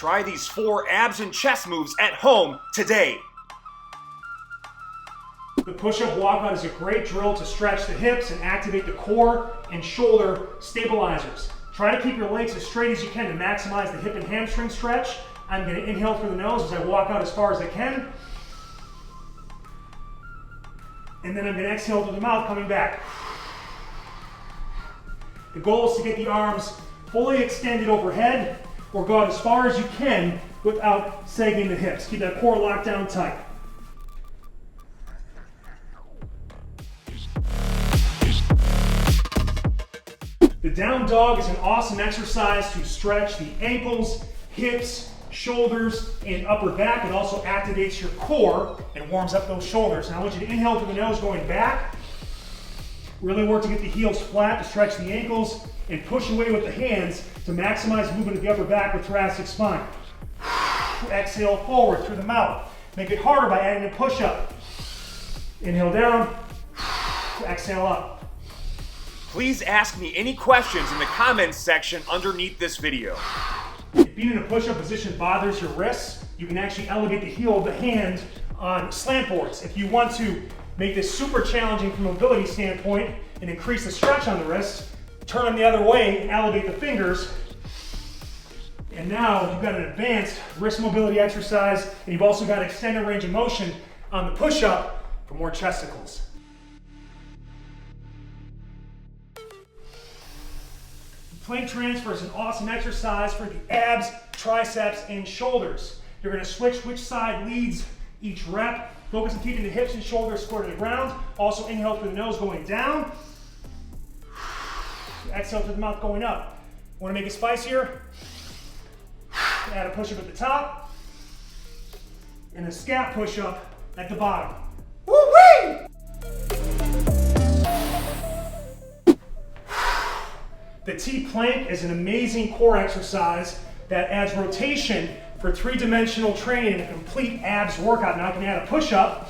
Try these 4 abs and chest moves at home today. The push-up walkout is a great drill to stretch the hips and activate the core and shoulder stabilizers. Try to keep your legs as straight as you can to maximize the hip and hamstring stretch. I'm going to inhale through the nose as I walk out as far as I can. And then I'm going to exhale through the mouth, coming back. The goal is to get the arms fully extended overhead or go out as far as you can without sagging the hips. Keep that core locked down tight. The down dog is an awesome exercise to stretch the ankles, hips, shoulders, and upper back. It also activates your core and warms up those shoulders. Now I want you to inhale through the nose going back. Really work to get the heels flat to stretch the ankles and push away with the hands to maximize movement of the upper back or thoracic spine. Exhale forward through the mouth. Make it harder by adding a push-up. Inhale down, exhale up. Please ask me any questions in the comments section underneath this video. If being in a push-up position bothers your wrists, you can actually elevate the heel of the hand on slant boards. If you want to make this super challenging from a mobility standpoint and increase the stretch on the wrist, turn them the other way, elevate the fingers, and now you've got an advanced wrist mobility exercise, and you've also got extended range of motion on the push-up for more chesticles. Plank transfer is an awesome exercise for the abs, triceps, and shoulders. You're going to switch which side leads each rep. Focus on keeping the hips and shoulders square to the ground. Also inhale through the nose going down. Exhale through the mouth going up. Want to make it spicier? Add a push-up at the top. And a scat push-up at the bottom. Woo-wee! The T-plank is an amazing core exercise that adds rotation for 3-dimensional training and a complete abs workout. Now I can add a push-up,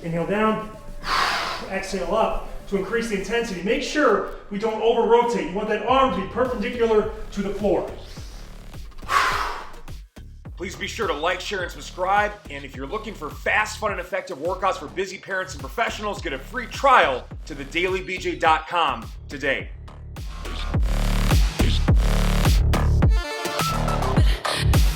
inhale down, exhale up to increase the intensity. Make sure we don't over-rotate. You want that arm to be perpendicular to the floor. Please be sure to like, share, and subscribe. And if you're looking for fast, fun, and effective workouts for busy parents and professionals, get a free trial to thedailybj.com today.